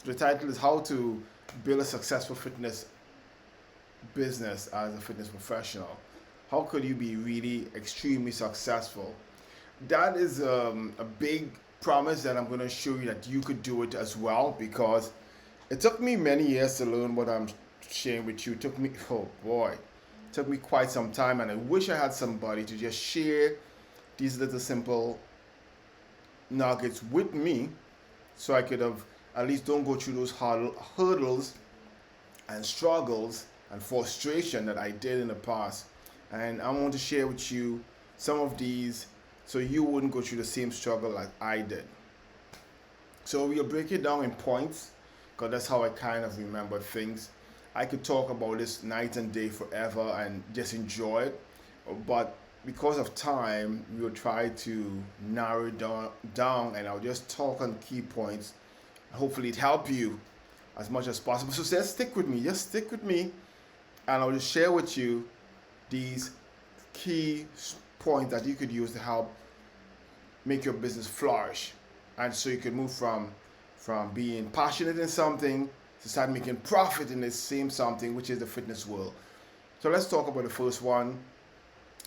So the title is How to Build a Successful Fitness Business as a Fitness Professional. How could you be really extremely successful? That is a big promise that I'm going to show you that you could do it as well, because it took me many years to learn what I'm sharing with you. It took me, oh boy, it took me quite some time, and I wish I had somebody to just share these little simple nuggets with me so I could have at least don't go through those hurdles and struggles and frustration that I did in the past. And I want to share with you some of these so you wouldn't go through the same struggle like I did. So we'll break it down in points because that's how I kind of remember things. I could talk about this night and day forever and just enjoy it, but because of time, we will try to narrow it down and I'll just talk on key points. Hopefully, it help you as much as possible. So just stick with me. Just stick with me, and I'll just share with you these key points that you could use to help make your business flourish, and so you can move from being passionate in something to start making profit in the same something, which is the fitness world. So let's talk about the first one.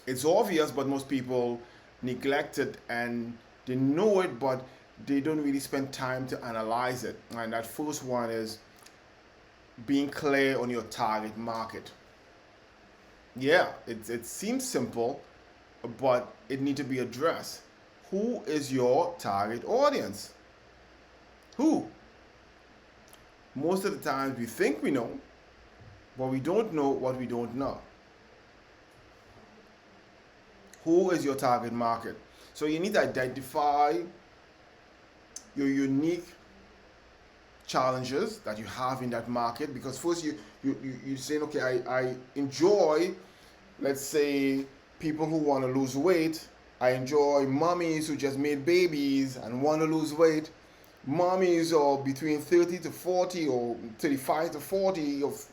It's obvious, but most people neglect it and they know it, but they don't really spend time to analyze it. And that first one is being clear on your target market. Yeah, it seems simple, but it needs to be addressed. Who is your target audience? Who? Most of the times we think we know, but we don't know what we don't know. Who is your target market? So you need to identify your unique challenges that you have in that market, because first you saying, okay, I enjoy, let's say, people who want to lose weight. I enjoy mommies who just made babies and want to lose weight. Mommies are between 30 to 40 or 35 to 40, of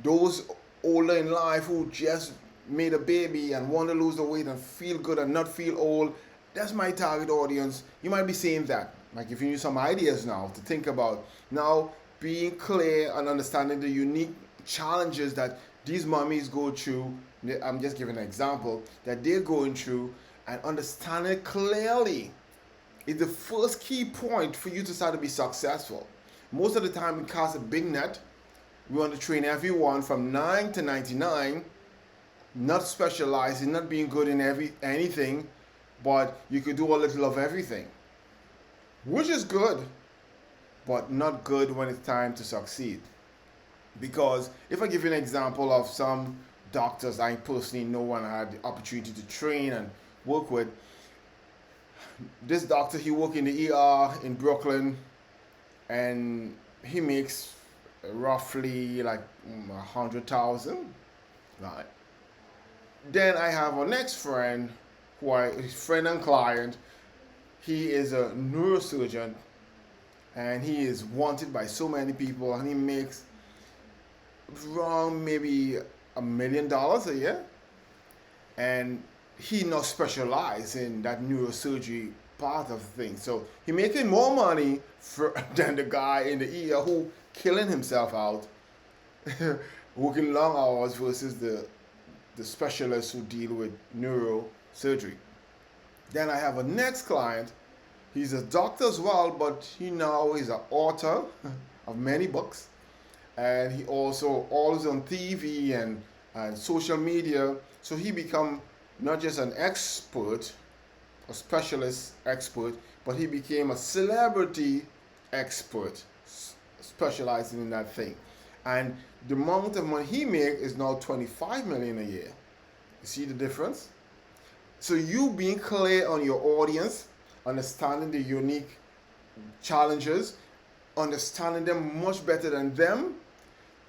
those older in life who just made a baby and want to lose the weight and feel good and not feel old. That's my target audience. You might be saying that. Like, giving you some ideas now to think about. Now, being clear and understanding the unique challenges that these mommies go through. I'm just giving an example that they're going through, and understand it clearly is the first key point for you to start to be successful. Most of the time, we cast a big net. We want to train everyone from 9 to 99, not specializing, not being good in anything, but you could do a little of everything, which is good, but not good when it's time to succeed. Because if I give you an example of some doctors I personally know and I had the opportunity to train and work with, this doctor, he worked in the ER in Brooklyn, and he makes roughly like 100,000, right? Then I have a next friend, his friend and client. He is a neurosurgeon, and he is wanted by so many people, and he makes around maybe $1 million a year, and he not specialized in that neurosurgery part of things. So he making more money than the guy in the ER who killing himself out, working long hours versus the specialists who deal with neurosurgery. Then I have a next client. He's a doctor as well, but he now is an author of many books, and he also always on TV and social media. So he become not just an expert, a specialist expert, but he became a celebrity expert, specializing in that thing. And the amount of money he makes is now 25 million a year. You see the difference? So you being clear on your audience, understanding the unique challenges, understanding them much better than them,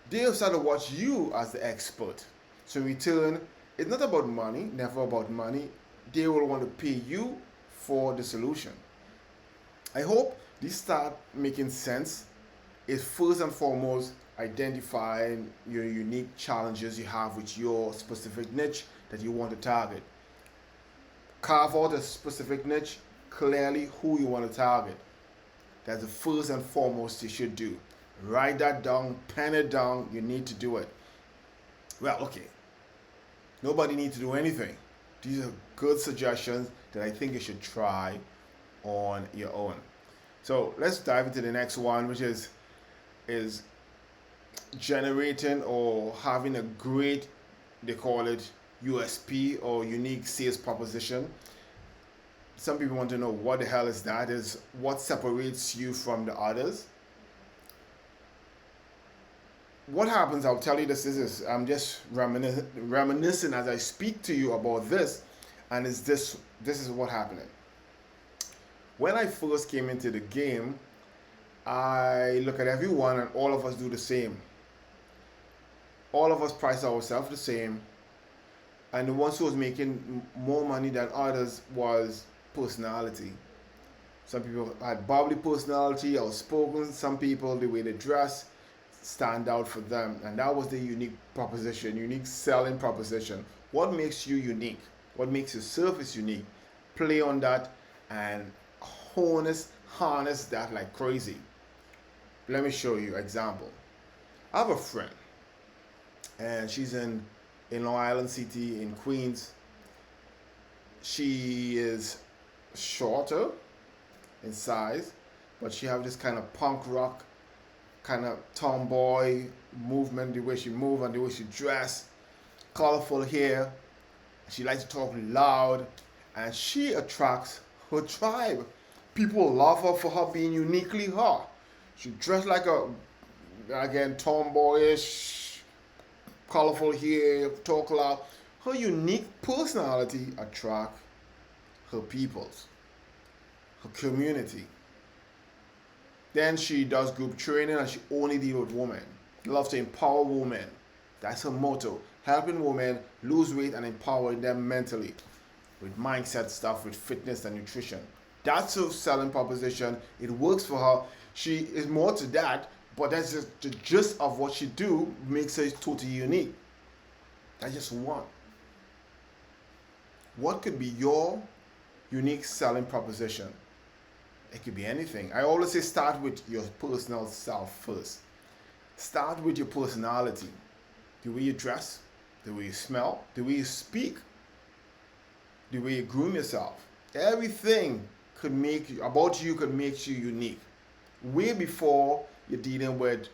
they'll start to watch you as the expert. So in return, it's not about money, never about money. They will want to pay you for the solution. I hope this start making sense. Is first and foremost identifying your unique challenges you have with your specific niche that you want to target. Carve out a specific niche, clearly who you want to target. That's the first and foremost you should do. Write that down, pen it down. You need to do it. Well, okay. Nobody needs to do anything. These are good suggestions that I think you should try on your own. So let's dive into the next one, which is generating or having a great, they call it USP or unique sales proposition. Some people want to know what the hell is that? Is what separates you from the others? What happens, I'll tell you this is I'm just reminiscing as I speak to you about this, and this is what happened. When I first came into the game, I look at everyone and all of us do the same. All of us price ourselves the same, and the ones who was making more money than others was personality. Some people had bubbly personality, outspoken. Some people, the way they dress, stand out for them, and that was the unique proposition, unique selling proposition. What makes you unique? What makes your service unique? Play on that and harness that like crazy. Let me show you example. I have a friend, and she's in Long Island City in Queens. She is shorter in size, but she have this kind of punk rock, kind of tomboy movement, the way she move and the way she dress, colorful hair. She likes to talk loud, and she attracts her tribe. People love her for her being uniquely her. She dressed like a, again, tomboyish, colorful hair, talk loud. Her unique personality attract her peoples, her community. Then she does group training and she only deals with women. Loves to empower women. That's her motto. Helping women lose weight and empowering them mentally with mindset stuff, with fitness and nutrition. That's her selling proposition. It works for her. She is more to that, but that's just the gist of what she do makes her totally unique. That's just one. What could be your unique selling proposition? It could be anything. I always say start with your personal self first. Start with your personality. The way you dress, the way you smell, the way you speak, the way you groom yourself. Everything could make you, about you could make you unique. Way before you're dealing with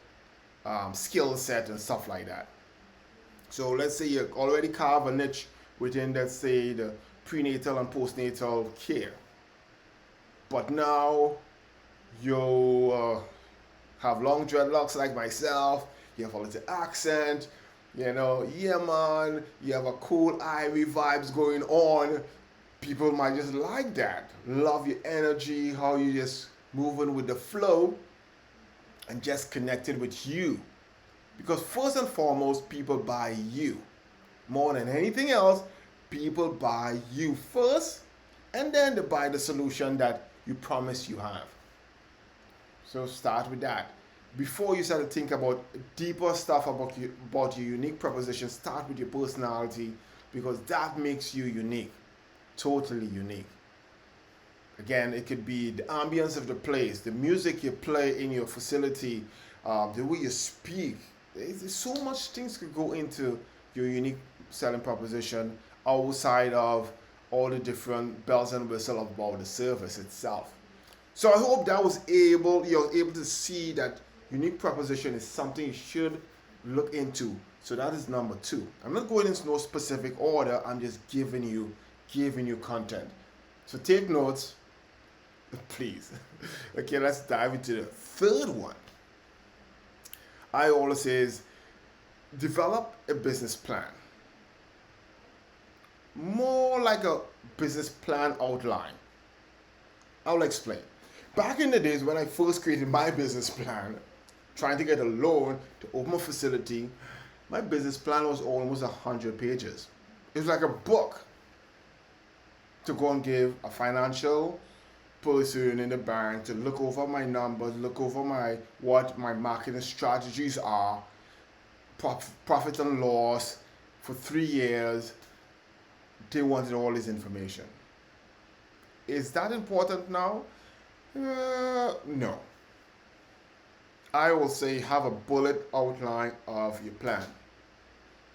skill set and stuff like that. So let's say you already carve a niche within, let's say, the prenatal and postnatal care. But now you have long dreadlocks like myself, you have a little accent, yeah man, you have a cool Irie vibes going on. People might just like that. Love your energy, how you just moving with the flow and just connected with you. Because first and foremost, people buy you. More than anything else, people buy you first, and then they buy the solution that you promise you have. So start with that. Before you start to think about deeper stuff about your unique proposition, start with your personality, because that makes you unique. Totally unique. Again, it could be the ambience of the place, the music you play in your facility, the way you speak. There's so much things could go into your unique selling proposition outside of all the different bells and whistles about the service itself. So I hope that you're able to see that unique proposition is something you should look into. So that is number 2. I'm not going into no specific order. I'm just giving you content. So take notes, please. Okay, let's dive into the third one. I always say develop a business plan. More like a business plan outline. I'll explain. Back in the days when I first created my business plan, trying to get a loan to open a facility, my business plan was almost 100 pages. It was like a book to go and give a financial person in the bank to look over my numbers, look over what my marketing strategies are, profit and loss for 3 years. They wanted all this information. Is that important now? No. I will say have a bullet outline of your plan.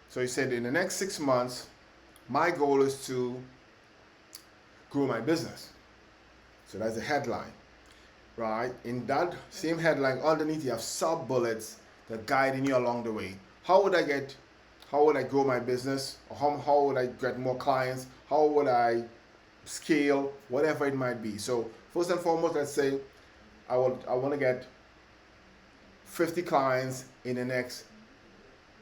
So you said in the next 6 months, my goal is to grow my business. So that's the headline, right? In that same headline, underneath you have sub bullets that guiding you along the way. How would I get, how would I grow my business? Or how would I get more clients? How would I scale? Whatever it might be. So first and foremost, let's say I want to get 50 clients in the next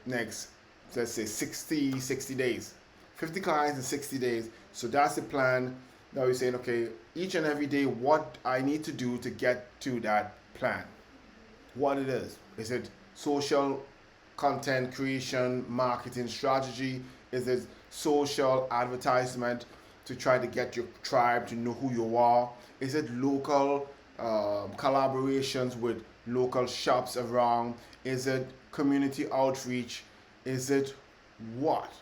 let's say 60 days. 50 clients in 60 days. So that's the plan. Now we're saying, okay, each and every day, what I need to do to get to that plan. What it is. Is it social content creation, marketing strategy? Is it social advertisement to try to get your tribe to know who you are? Is it local collaborations with local shops around? Is it community outreach? Is it what?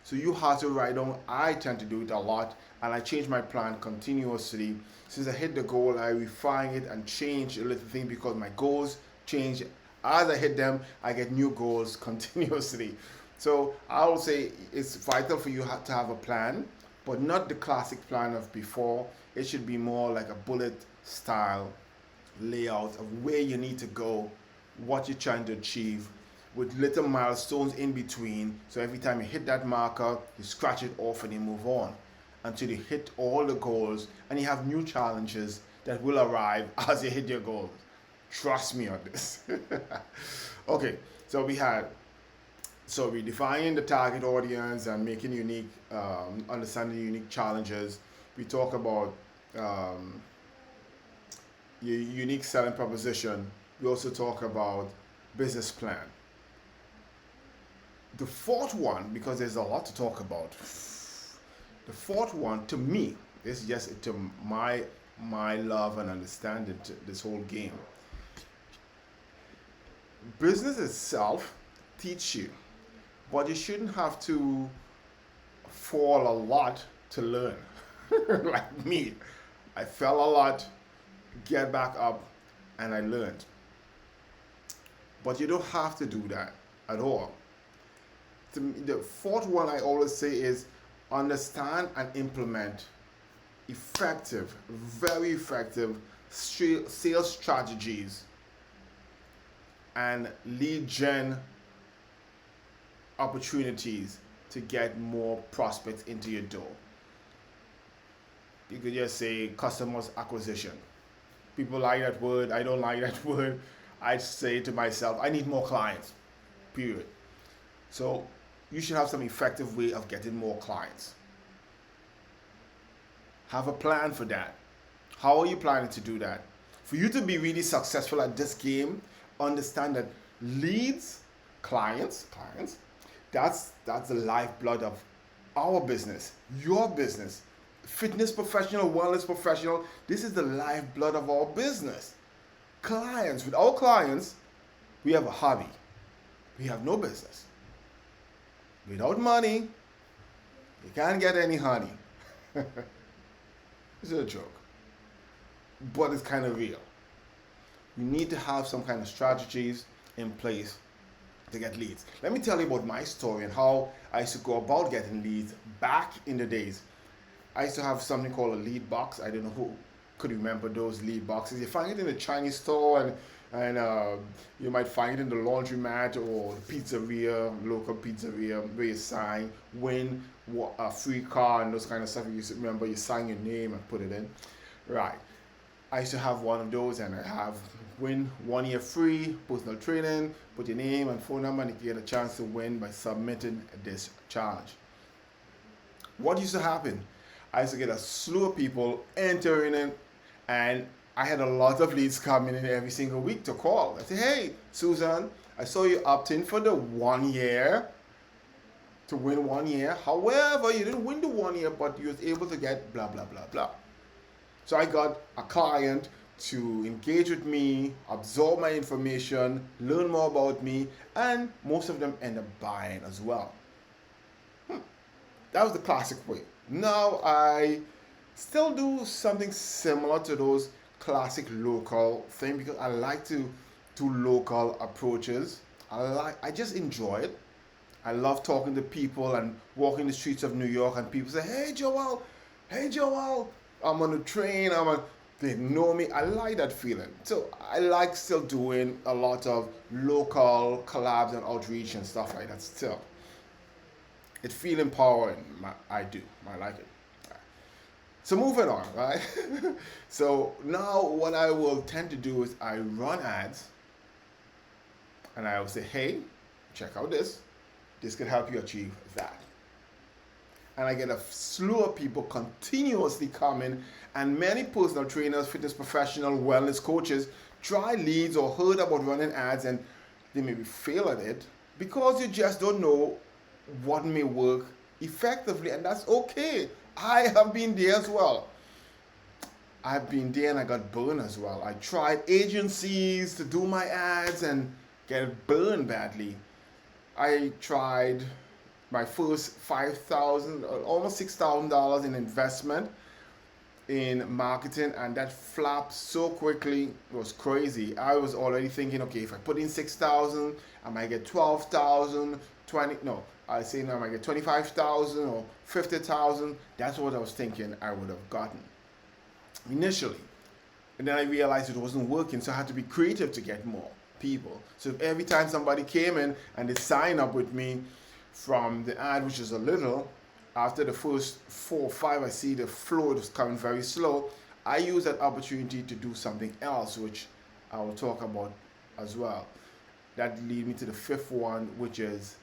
So you have to write down. I tend to do it a lot, and I change my plan continuously. Since I hit the goal, I refine it and change a little thing because my goals change. As I hit them, I get new goals continuously. So I will say it's vital for you to have a plan, but not the classic plan of before. It should be more like a bullet style layout of where you need to go, what you're trying to achieve, with little milestones in between. So every time you hit that marker, you scratch it off and you move on until you hit all the goals, and you have new challenges that will arrive as you hit your goals. Trust me on this. Okay, so we defining the target audience and making unique, understanding unique challenges. We talk about your unique selling proposition. We also talk about business plan. The fourth one, because there's a lot to talk about. The fourth one, to me, this is just to my love and understanding to this whole game. Business itself teach you, but you shouldn't have to fall a lot to learn. Like me, I fell a lot, get back up, and I learned. But you don't have to do that at all. The fourth one I always say is understand and implement effective, very effective sales strategies and lead gen opportunities to get more prospects into your door. You could just say customers acquisition. People like that word. I don't like that word. I say to myself, I need more clients. Period. So you should have some effective way of getting more clients. Have a plan for that. How are you planning to do that? For you to be really successful at this game, understand that leads, clients, that's the lifeblood of our business, your business. Fitness professional, wellness professional, this is the lifeblood of our business. Clients, without clients, we have a hobby. We have no business. Without money, you can't get any honey. It's a joke, but it's kind of real. You need to have some kind of strategies in place to get leads. Let me tell you about my story and how I used to go about getting leads back in the days. I used to have something called a lead box. I don't know who could remember those lead boxes. You find it in the Chinese store, and you might find it in the laundromat or the pizzeria, local pizzeria, where you sign, win a free car and those kind of stuff. You remember, you sign your name and put it in. Right. I used to have one of those, and I have win 1 year free personal training, put your name and phone number, and you get a chance to win by submitting this challenge. What used to happen? I used to get a slew of people entering in, and I had a lot of leads coming in every single week to call. I say, hey, Susan, I saw you opt in for the 1 year to win 1 year. However, you didn't win the 1 year, but you was able to get blah, blah, blah, blah. So I got a client to engage with me, absorb my information, learn more about me, and most of them end up buying as well. That was the classic way. Now I still do something similar to those classic local thing because I like to do local approaches. I just enjoy it. I love talking to people and walking the streets of New York and people say, hey Joel, I'm on the train, they know me. I like that feeling. So I like still doing a lot of local collabs and outreach and stuff like that still. It feel empowering. I do. I like it. So moving on, right? So now what I will tend to do is I run ads and I will say, hey, check out this. This could help you achieve that. And I get a slew of people continuously coming, and many personal trainers, fitness professionals, wellness coaches try leads or heard about running ads and they maybe fail at it because you just don't know what may work effectively, and that's okay. I have been there as well. I've been there and I got burned as well. I tried agencies to do my ads and get burned badly. I tried my first $5,000, almost $6,000 in investment in marketing, and that flopped so quickly. It was crazy. I was already thinking, okay, if I put in 6,000, I might get 12,000, 20. No, I say now I might get 25,000 or 50,000. That's what I was thinking I would have gotten initially, and then I realized it wasn't working. So I had to be creative to get more people. So every time somebody came in and they signed up with me from the ad, which is a little, after the first 4 or 5, I see the flow was coming very slow. I use that opportunity to do something else, which I will talk about as well. That leads me to the 5th one, which is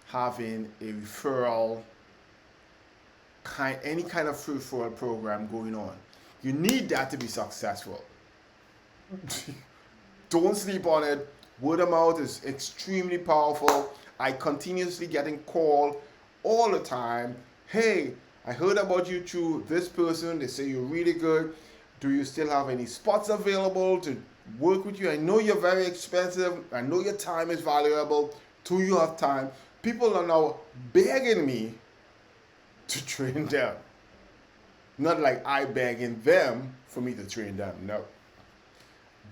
having a referral, any kind of referral program going on. You need that to be successful. Don't sleep on it. Word of mouth is extremely powerful. I continuously getting called all the time. Hey, I heard about you through this person. They say you're really good. Do you still have any spots available to work with you? I know you're very expensive. I know your time is valuable. Do you have time? People are now begging me to train them. Not like I begging them for me to train them. No.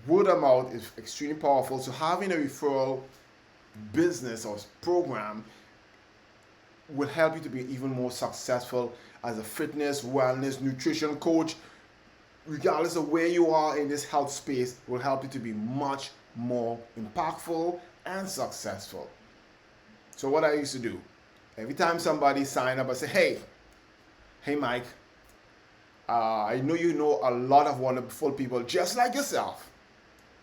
Word of mouth is extremely powerful. So having a referral business or program will help you to be even more successful as a fitness, wellness, nutrition coach. Regardless of where you are in this health space, will help you to be much more impactful and successful. So what I used to do, every time somebody signed up, I say, hey Mike, I know you know a lot of wonderful people just like yourself.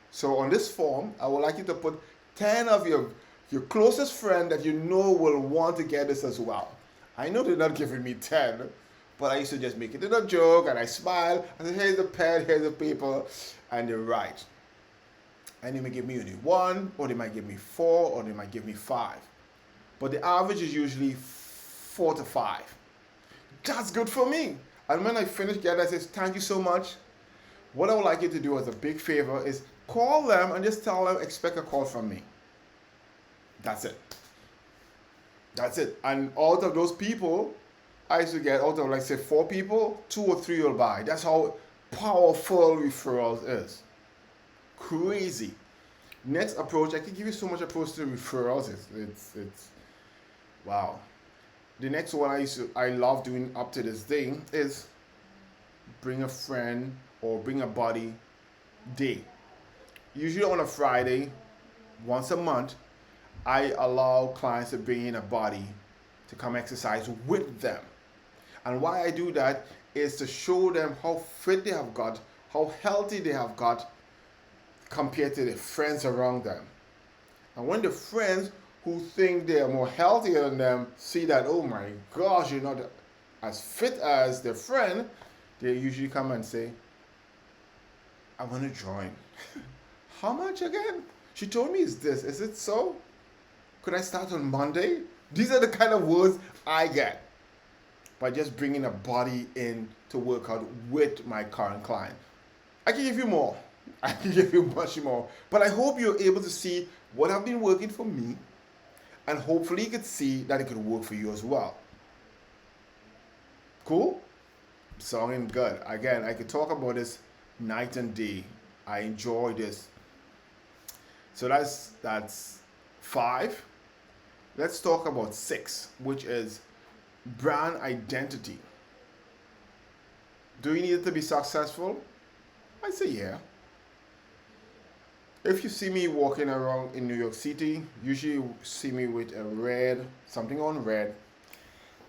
So on this form, I would like you to put 10 of your closest friend that you know will want to get this as well. I know they're not giving me 10, but I used to just make it a joke and I smile and say, here's the pen, here's the paper, and they write. And they may give me only 1, or they might give me 4, or they might give me 5. But the average is usually 4 to 5. That's good for me. And when I finish getting it, I say, thank you so much. What I would like you to do as a big favor is call them and just tell them, expect a call from me. That's it. That's it. And out of those people, I used to get out of like say 4 people, 2 or 3 will buy. That's how powerful referrals is. Crazy. Next approach, I can give you so much approach to referrals. It's wow. The next one I love doing up to this day is bring a friend or bring a buddy day. Usually on a Friday, once a month, I allow clients to bring in a buddy to come exercise with them. And why I do that is to show them how fit they have got, how healthy they have got compared to the friends around them. And when the friends who think they are more healthier than them see that, oh my gosh, you're not as fit as their friend, they usually come and say, I want to join. How much again? She told me it's this. Is it so? Could I start on Monday? These are the kind of words I get by just bringing a body in to work out with my current client. I can give you more. I can give you much more. But I hope you're able to see what have been working for me, and hopefully you could see that it could work for you as well. Cool? Sounding good. Again, I could talk about this night and day. I enjoy this. So that's 5. Let's talk about 6, which is brand identity. Do you need it to be successful? I say yeah. If you see me walking around in New York City, usually you see me with a red, something on red,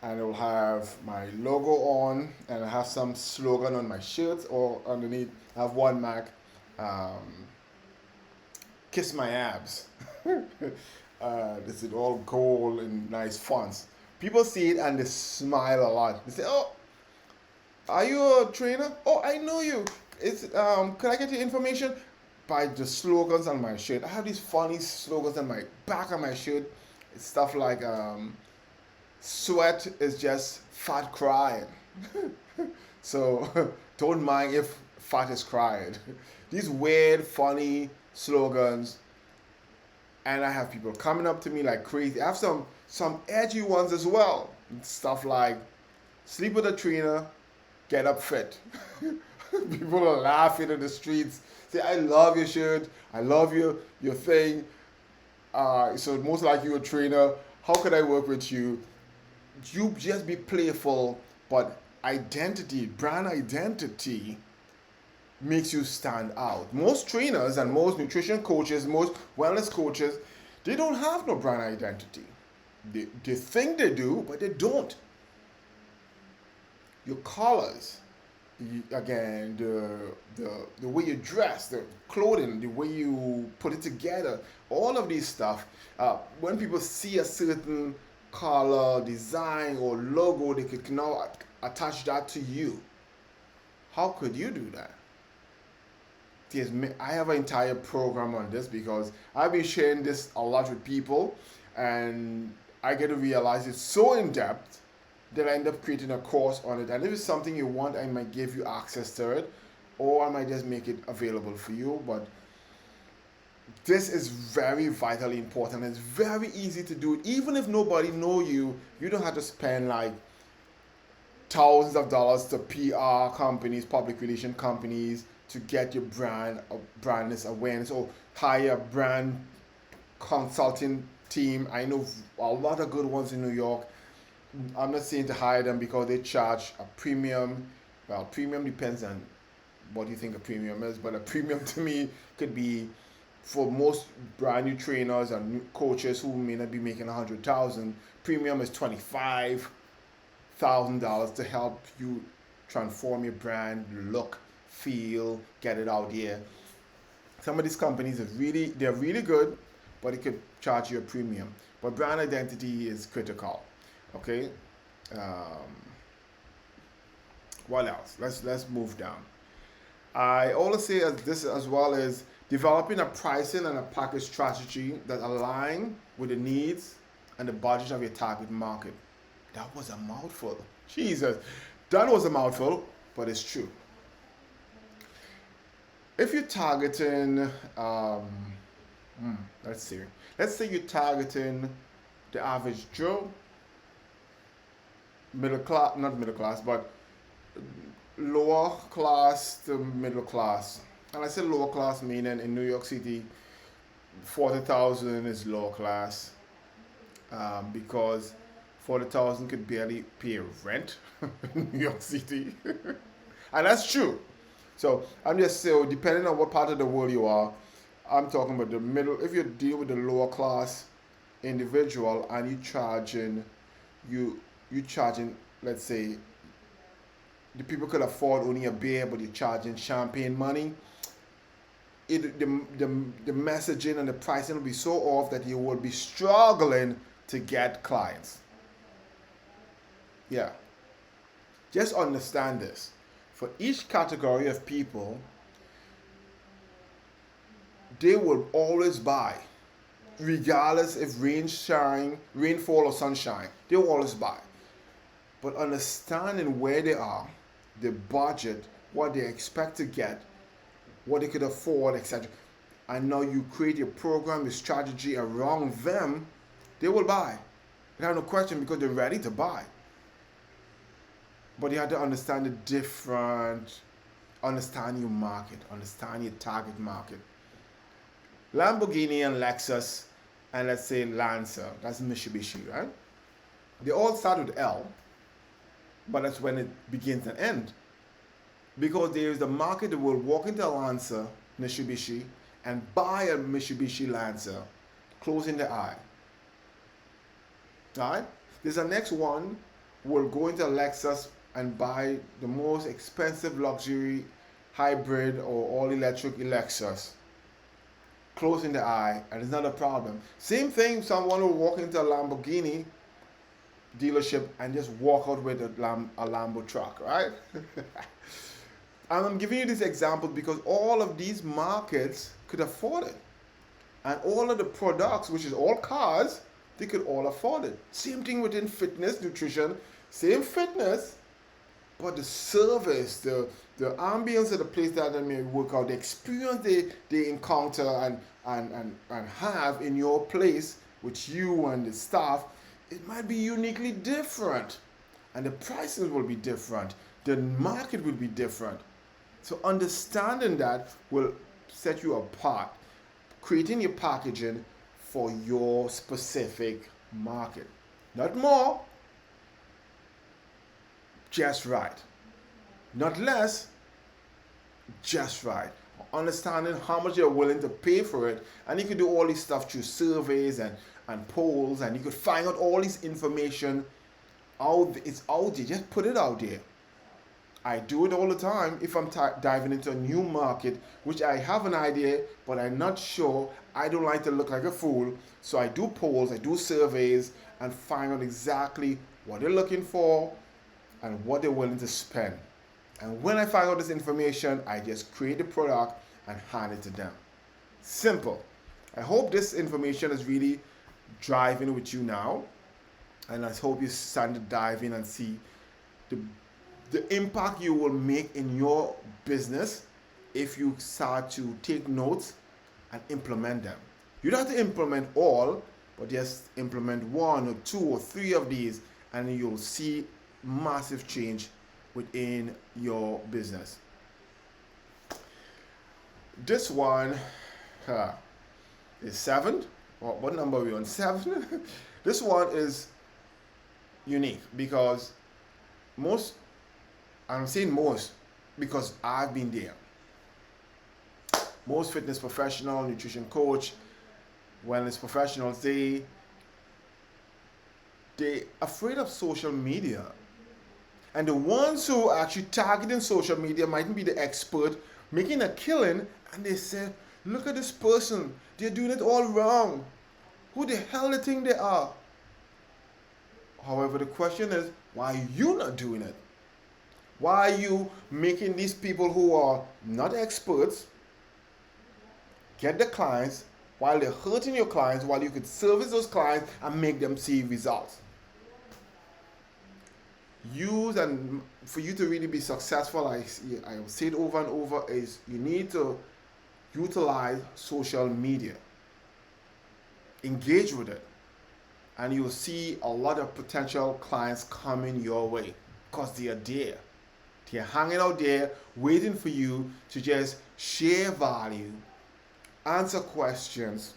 and it will have my logo on, and I have some slogan on my shirt, or underneath I have one mark, um, kiss my abs. This is all gold and nice fonts. People see it and they smile a lot. They say, "Oh, are you a trainer? Oh, I know you. Can I get your information?" By the slogans on my shirt. I have these funny slogans on my back of my shirt. It's stuff like sweat is just fat crying. So don't mind if fat is crying. These weird, funny slogans, and I have people coming up to me like crazy. I have some edgy ones as well. Stuff like sleep with a trainer, get up fit. People are laughing in the streets. Say, I love your shirt. I love your thing. So most like you're a trainer. How could I work with you? You just be playful, but identity, brand identity makes you stand out. Most trainers and most nutrition coaches, most wellness coaches, they don't have no brand identity. They think they do, but they don't. Your colors, again, the way you dress, the clothing, the way you put it together, all of these stuff. When people see a certain color, design, or logo, they could now attach that to you. How could you do that? Yes, I have an entire program on this because I've been sharing this a lot with people, and I get to realize it's so in depth that I end up creating a course on it. And if it's something you want, I might give you access to it, or I might just make it available for you. But this is very vitally important. It's very easy to do it. Even if nobody know you, you don't have to spend like thousands of dollars to PR companies, public relation companies, to get your brandness awareness, or hire a brand consulting team. I know a lot of good ones in New York. I'm not saying to hire them because they charge a premium. Well, premium depends on what you think a premium is, but a premium to me could be, for most brand new trainers and new coaches who may not be making 100,000, premium is $25,000 to help you transform your brand, look, feel, get it out there. Some of these companies they're really good, but it could charge you a premium. But brand identity is critical. Okay. What else? Let's move down. I always say this as well as developing a pricing and a package strategy that align with the needs and the budget of your target market. That was a mouthful. Jesus, that was a mouthful, but it's true. If you're targeting, let's see, let's say you're targeting the average Joe, middle class, not middle class, but lower class to middle class. And I say lower class meaning in New York City, 40,000 is lower class, because 40,000 could barely pay rent in New York City, and that's true. So I'm just saying, depending on what part of the world you are, I'm talking about the middle. If you deal with the lower class individual and you charging, let's say, the people could afford only a beer, but you're charging champagne money. The messaging and the pricing will be so off that you will be struggling to get clients. Yeah. Just understand this. For each category of people, they will always buy, regardless if rainfall or sunshine. They will always buy. But understanding where they are, the budget, what they expect to get, what they could afford, etc. And now you create a program, a strategy around them, they will buy. They have no question because they're ready to buy. But you have to understand the different understand your market, understand your target market. Lamborghini and Lexus, and let's say Lancer, that's Mitsubishi, right? They all start with L, but that's when it begins and ends. Because there is a market that will walk into a Lancer, Mitsubishi, and buy a Mitsubishi Lancer, closing the eye. Right? There's a next one will go into a Lexus and buy the most expensive luxury hybrid or all electric Lexus, closing the eye, and it's not a problem. Same thing, someone will walk into a Lamborghini dealership and just walk out with a Lambo truck, right? And I'm giving you this example because all of these markets could afford it. And all of the products, which is all cars, they could all afford it. Same thing within fitness, nutrition, same fitness, but the service, the ambience of the place that they may work out, the experience they encounter and have in your place with you and the staff, it might be uniquely different. And the prices will be different. The market will be different. So understanding that will set you apart. Creating your packaging for your specific market. Not more, just right. Not less, just right. Understanding how much you're willing to pay for it. And you can do all this stuff through surveys and polls, and you could find out all this information out. It's out there. Just put it out there. I do it all the time if I'm diving into a new market, which I have an idea, but I'm not sure. I don't like to look like a fool. So I do polls, I do surveys, and find out exactly what they're looking for and what they're willing to spend. And when I find out this information, I just create the product and hand it to them. Simple. I hope this information is really driving with you now. And I hope you start to dive in and see the impact you will make in your business if you start to take notes and implement them. You don't have to implement all, but just implement 1 or 2 or 3 of these, and you'll see massive change within your business. This one is 7. What number are we on? 7. This one is unique because I'm saying most because I've been there. Most fitness professional, nutrition coach, wellness professionals, they afraid of social media. And the ones who are actually targeting social media mightn't be the expert making a killing, and they say, look at this person, they're doing it all wrong. Who the hell do they think they are? However, the question is, why are you not doing it? Why are you making these people who are not experts get the clients while they're hurting your clients, while you could service those clients and make them see results? And for you to really be successful, I say it over and over, is you need to utilize social media. Engage with it. And you'll see a lot of potential clients coming your way because they are there. They're hanging out there waiting for you to just share value, answer questions,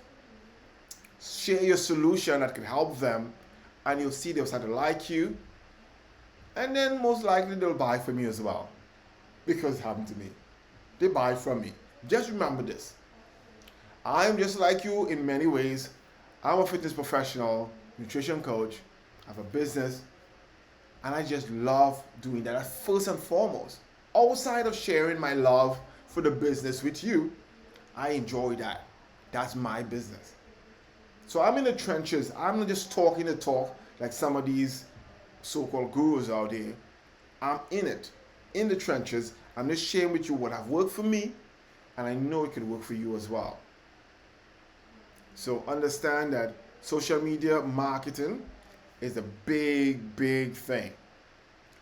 share your solution that can help them, and you'll see they'll start to like you, and then most likely they'll buy from you as well, because it happened to me. They buy from me. Just remember this. I'm just like you in many ways. I'm a fitness professional, nutrition coach, I have a business, and I just love doing that. That's first and foremost. Outside of sharing my love for the business with you, I enjoy that. That's my business. So I'm in the trenches. I'm not just talking the talk like some of these so-called gurus out there. I'm in it, in the trenches. I'm just sharing with you what have worked for me, and I know it could work for you as well. So understand that social media marketing is a big, big thing.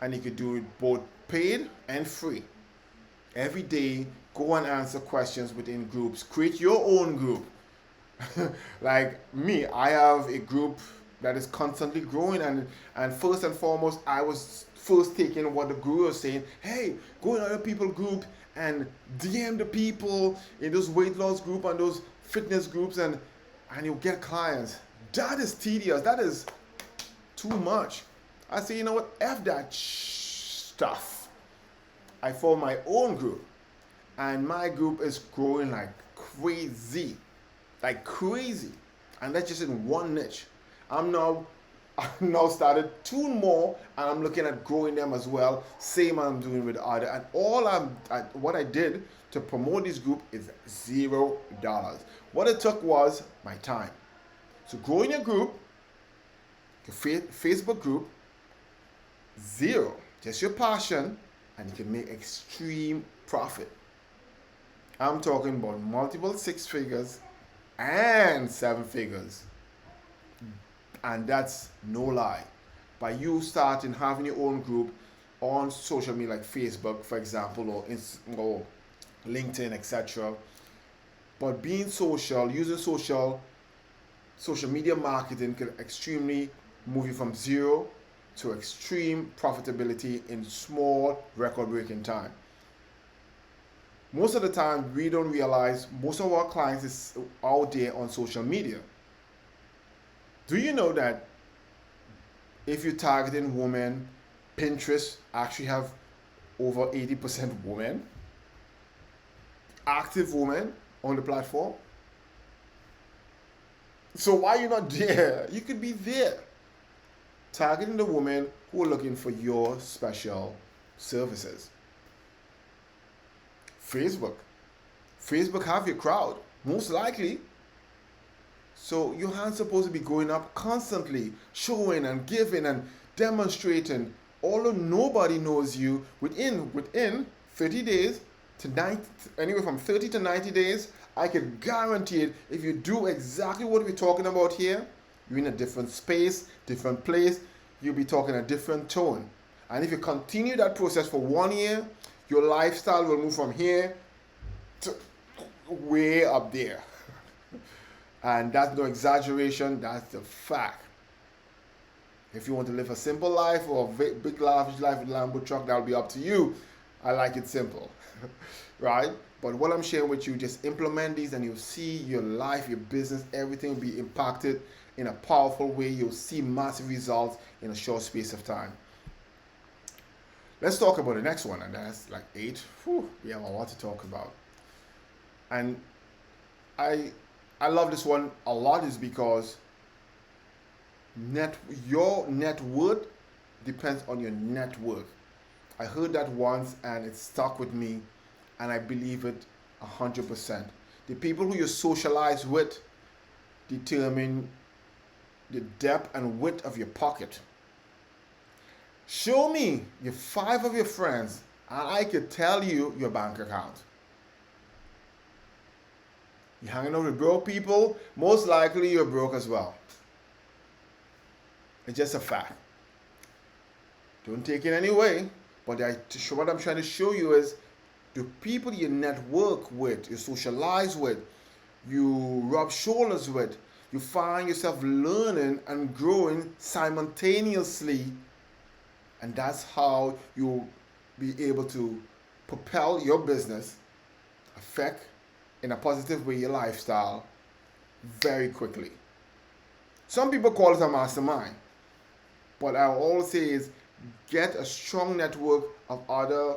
And you could do it both paid and free. Every day, go and answer questions within groups. Create your own group. Like me, I have a group that is constantly growing. And first and foremost, I was first taking what the guru was saying. Hey, go in other people group and DM the people in those weight loss group and those fitness groups, and you'll get clients. That is tedious. That is too much. I say, you know what? F that stuff. I form my own group, and my group is growing like crazy, and that's just in one niche. I'm now started two more, and I'm looking at growing them as well. Same I'm doing with other, and what I did to promote this group is $0. What it took was my time. So growing your group, your Facebook group, zero, just your passion, and you can make extreme profit. I'm talking about multiple 6 figures and 7 figures. And that's no lie. By you starting having your own group on social media like Facebook, for example, or LinkedIn, etc. But being social, using social media marketing can extremely move you from zero to extreme profitability in small record-breaking time. Most of the time, we don't realize most of our clients is out there on social media. Do you know that if you're targeting women, Pinterest actually have over 80% women, active women on the platform? So why are you not there? You could be there, targeting the women who are looking for your special services. Facebook have your crowd, most likely. So your hand's supposed to be going up constantly, showing and giving and demonstrating. Although nobody knows you, within 30 days to 90, anywhere from 30 to 90 days, I can guarantee it, if you do exactly what we're talking about here, you're in a different space, different place, you'll be talking a different tone. And if you continue that process for 1 year, your lifestyle will move from here to way up there. And that's no exaggeration, that's the fact. If you want to live a simple life or a big lavish life with a Lambo truck, that'll be up to you. I like it simple, right? But what I'm sharing with you, just implement these and you'll see your life, your business, everything will be impacted in a powerful way. You'll see massive results in a short space of time. Let's talk about the next one, and that's like 8. Whew, we have a lot to talk about. And I love this one a lot is because your net worth depends on your network. I heard that once and it stuck with me, and I believe it 100%. The people who you socialize with determine the depth and width of your pocket. Show me your 5 of your friends, and I could tell you your bank account. You're hanging out with broke people, most likely you're broke as well. It's just a fact. Don't take it any way, but what I'm trying to show you is the people you network with, you socialize with, you rub shoulders with, you find yourself learning and growing simultaneously, and that's how you'll be able to propel your business, affect in a positive way your lifestyle very quickly. Some people call it a mastermind, but I will always say is get a strong network of other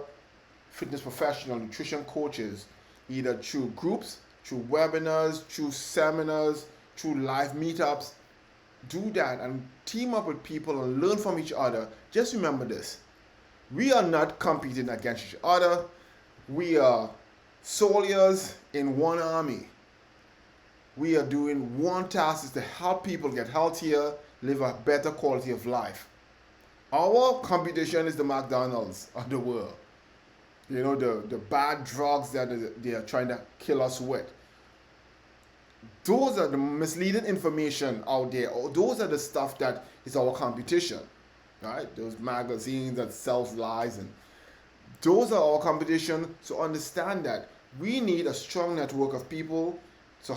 fitness professional nutrition coaches, either through groups, through webinars, through seminars, through live meetups. Do that and team up with people and learn from each other. Just remember this: we are not competing against each other. We are soldiers in one army. We are doing one task, is to help people get healthier, live a better quality of life. Our competition is the McDonald's of the world. You know, the bad drugs that they are trying to kill us with. Those are the misleading information out there. Those are the stuff that is our competition, right? Those magazines that sells lies, and those are our competition. So understand that we need a strong network of people So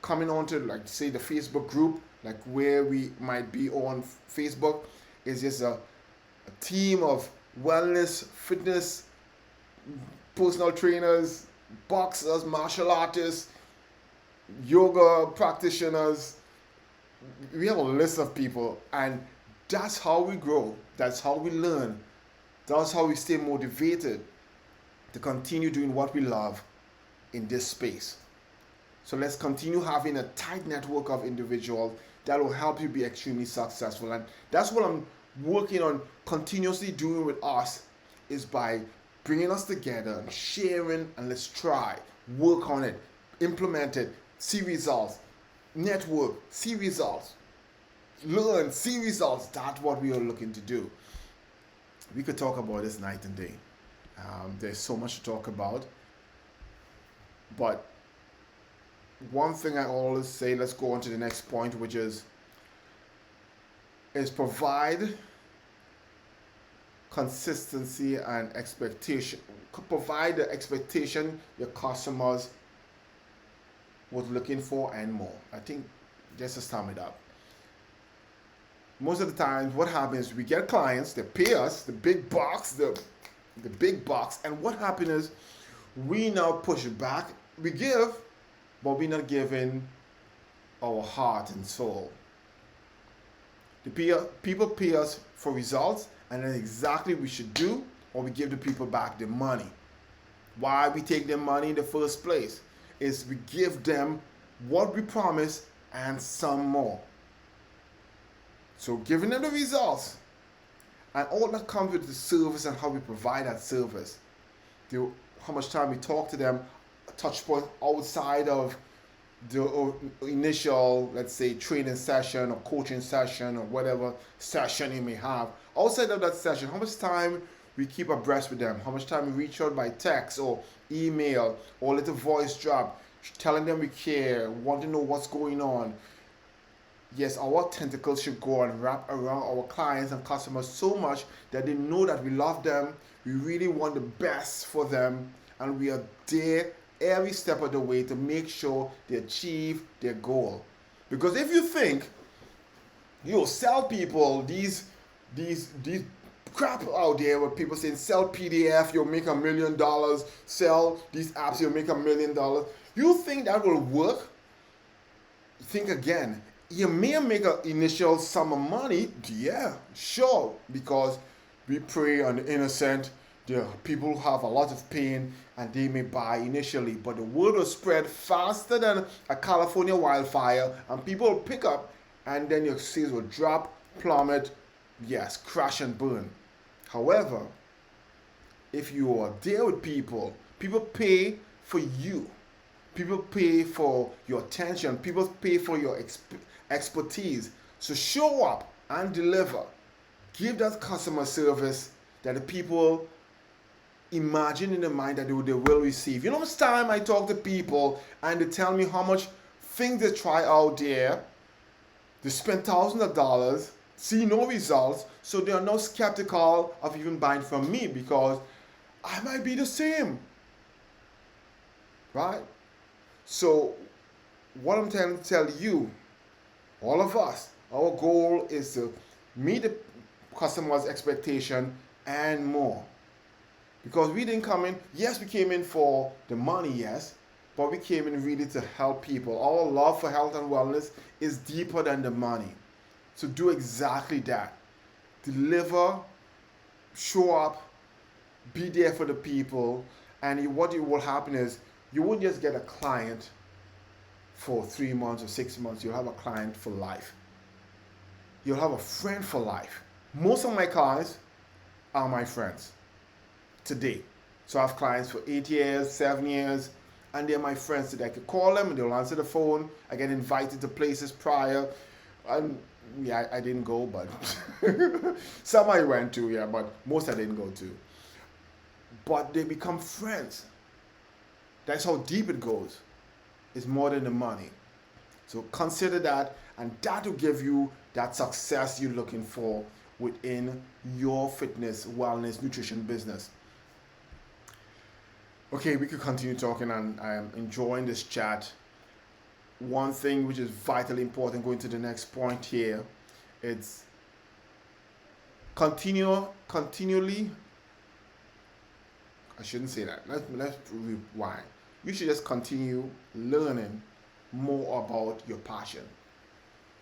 coming on to like say the Facebook group, like where we might be on Facebook, is just a team of wellness, fitness, personal trainers, boxers, martial artists, yoga practitioners. We have a list of people, and that's how we grow. That's how we learn. That's how we stay motivated to continue doing what we love in this space. So let's continue having a tight network of individuals that will help you be extremely successful. And that's what I'm working on continuously doing with us, is by bringing us together and sharing, and let's try, work on it, implement it, see results, network, see results, learn, see results. That's what we are looking to do. We could talk about this night and day. There's so much to talk about. But one thing I always say, let's go on to the next point, which is provide consistency and expectation. Provide the expectation your customers was looking for and more. I think just to sum it up. Most of the times what happens, we get clients, they pay us the big bucks, the big bucks, and what happens is we now push it back. We give, but we're not giving our heart and soul. People pay us for results, and that's exactly what we should do, or we give the people back their money. Why we take their money in the first place is we give them what we promised and some more. So giving them the results, and all that comes with the service and how we provide that service. How much time we talk to them, a touch point outside of the initial, let's say, training session or coaching session or whatever session you may have. Outside of that session, how much time we keep abreast with them, how much time we reach out by text or email or little voice drop, telling them we care, want to know what's going on. Yes, our tentacles should go and wrap around our clients and customers so much that they know that we love them, we really want the best for them, and we are there every step of the way to make sure they achieve their goal. Because if you think you'll sell people these crap out there where people saying sell PDF, you'll make $1 million, sell these apps, you'll make $1 million, you think that will work? Think again. You may make an initial sum of money, yeah, sure, because we prey on the innocent. There are people who have a lot of pain and they may buy initially, but the word will spread faster than a California wildfire, and people will pick up, and then your sales will drop, plummet, yes, crash and burn. However, if you are there with people, people pay for you. People pay for your attention. People pay for your expertise. So show up and deliver. Give that customer service that the people imagine in their mind that they will receive. You know how much time I talk to people and they tell me how much things they try out there. They spend thousands of dollars, see no results, so they are now skeptical of even buying from me because I might be the same. Right? So what I'm trying to tell you, all of us, our goal is to meet the customer's expectation and more. Because we didn't come in, yes, we came in for the money, yes, but we came in really to help people. Our love for health and wellness is deeper than the money. So do exactly that. Deliver, show up, be there for the people, and what will happen is you won't just get a client for 3 months or 6 months. You'll have a client for life. You'll have a friend for life. Most of my clients are my friends today. So I have clients for 8 years, 7 years, and they're my friends today. I could call them and they'll answer the phone. I get invited to places prior. And yeah, I didn't go, but some I went to, yeah, but most I didn't go to. But they become friends. That's how deep it goes. It's more than the money. So consider that, and that will give you that success you're looking for within your fitness, wellness, nutrition business. Okay, we could continue talking, and I am enjoying this chat. one thing which is vitally important going to the next point here, it's continually, I shouldn't say that. Let's rewind. You should just continue learning more about your passion.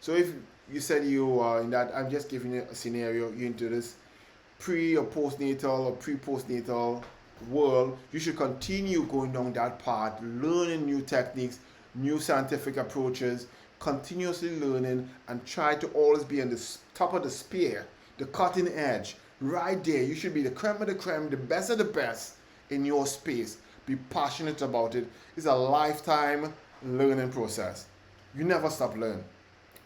So if you said you are in that, I'm just giving you a scenario, you're into this pre or postnatal or pre-postnatal world, you should continue going down that path, learning new techniques, new scientific approaches, continuously learning, and try to always be on the top of the spear, the cutting edge, right there. You should be the creme of the creme, the best of the best in your space. Be passionate about it. It's a lifetime learning process. You never stop learning.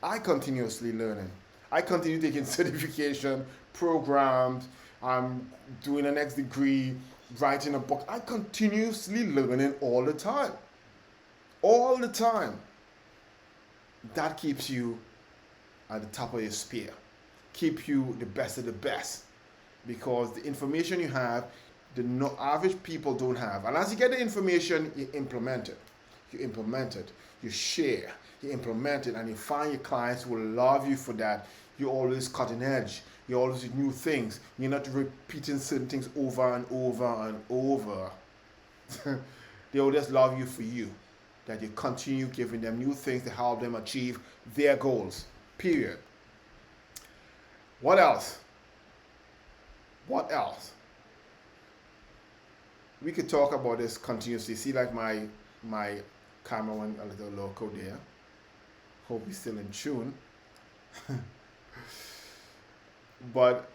I continuously learning. I continue taking certification, programs, I'm doing a next degree, writing a book. I continuously learning all the time. All the time. That keeps you at the top of your spear. Keep you the best of the best. Because the information you have, the average people don't have. And as you get the information, you implement it. You implement it. You share. You implement it. And you find your clients who will love you for that. You're always cutting edge. You're always doing new things. You're not repeating certain things over and over and over. They will just love you for you. That you continue giving them new things to help them achieve their goals. Period. What else? What else? We could talk about this continuously. See, like my camera went a little loco there. Hope we're still in tune. But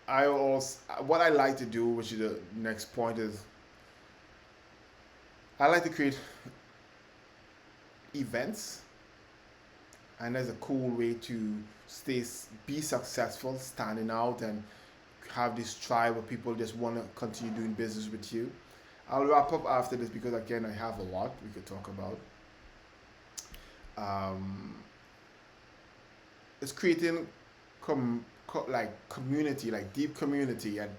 what I like to do, which is the next point, is I like to create events, and there's a cool way to be successful, standing out, and have this tribe where people just want to continue doing business with you. I'll wrap up after this because again I have a lot we could talk about. It's creating community, like deep community. And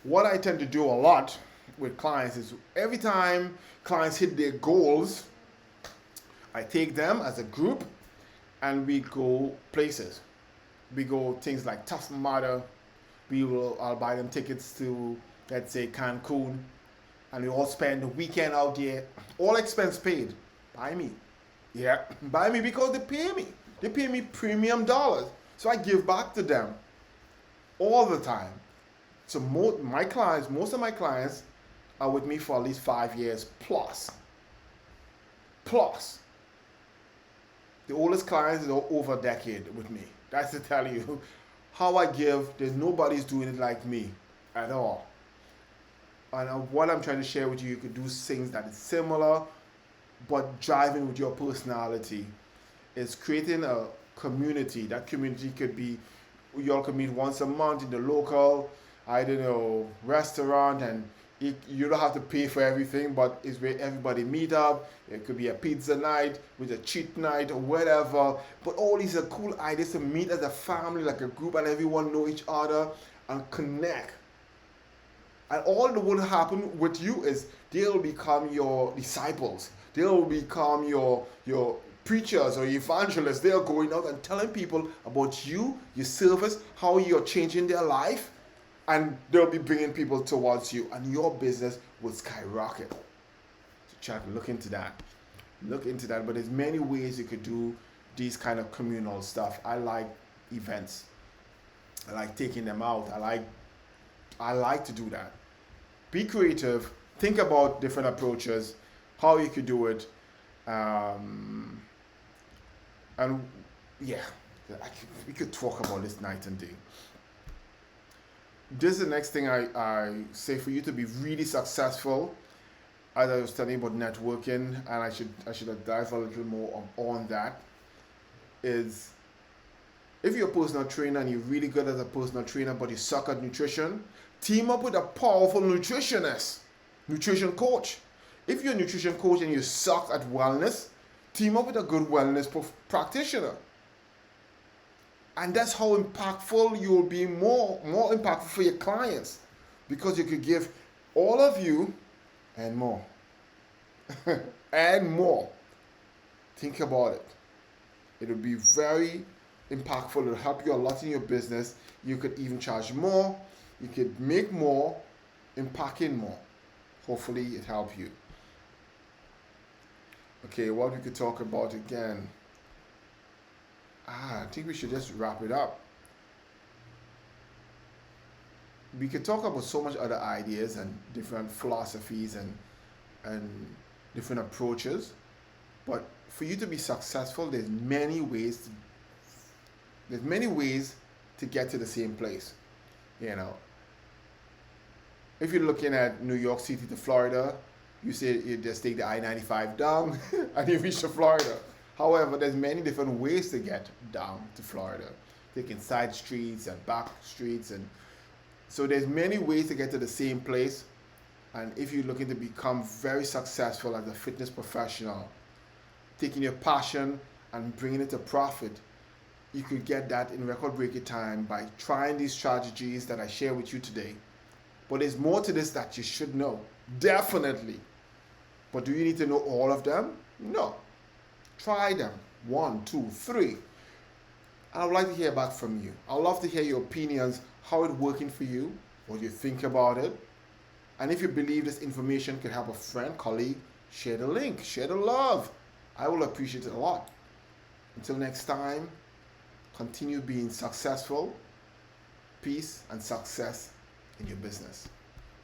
what I tend to do a lot with clients is every time clients hit their goals, I take them as a group and we go places. We go things like Tough Mudder. I'll buy them tickets to, let's say, Cancun, and we all spend the weekend out there, all expense paid by me. Yeah, by me because they pay me. They pay me premium dollars. So I give back to them all the time. So most of my clients are with me for at least 5 years plus. Plus. The oldest clients is over a decade with me. That's to tell you how I give. Nobody's doing it like me at all. And what I'm trying to share with you, you could do things that is similar, but driving with your personality. Is creating a community. That community could be, you all could meet once a month in the local, I don't know, restaurant, and you don't have to pay for everything, but it's where everybody meet up. It could be a pizza night with a cheat night or whatever. But all these are cool ideas to meet as a family, like a group, and everyone know each other and connect. And all that will happen with you is they'll become your disciples. They'll become your preachers or evangelists. They are going out and telling people about you, your service, how you're changing their life, and they'll be bringing people towards you, and your business will skyrocket. So try to look into that. But there's many ways you could do these kind of communal stuff. I like events. I like taking them out. I like to do that. Be creative. Think about different approaches, how you could do it. And yeah, we could talk about this night and day. This is the next thing I say for you to be really successful. As I was telling you about networking, and I should dive a little more on that, is if you're a personal trainer and you're really good as a personal trainer but you suck at nutrition, team up with a powerful nutritionist, nutrition coach. If you're a nutrition coach and you suck at wellness, team up with a good wellness practitioner. And that's how impactful you'll be, more impactful for your clients, because you could give all of you and more. And more. Think about it. It will be very impactful. It'll help you a lot in your business. You could even charge more. You could make more, impact in more. Hopefully it helped you. Okay, what we could talk about again. I think we should just wrap it up. We could talk about so much other ideas and different philosophies and different approaches. But for you to be successful, there's many ways to get to the same place. You know, if you're looking at New York City to Florida, you say you just take the I-95 down and you reach to Florida. However, there's many different ways to get down to Florida, taking side streets and back streets, and so there's many ways to get to the same place. And if you're looking to become very successful as a fitness professional, taking your passion and bringing it to profit, you could get that in record breaking time by trying these strategies that I share with you today. But there's more to this that you should know, definitely. But do you need to know all of them? No. Try them. 1, 2, 3. And I would like to hear back from you. I'd love to hear your opinions, how it's working for you, what you think about it. And if you believe this information could help a friend, colleague, share the link, share the love. I will appreciate it a lot. Until next time, continue being successful. Peace and success in your business.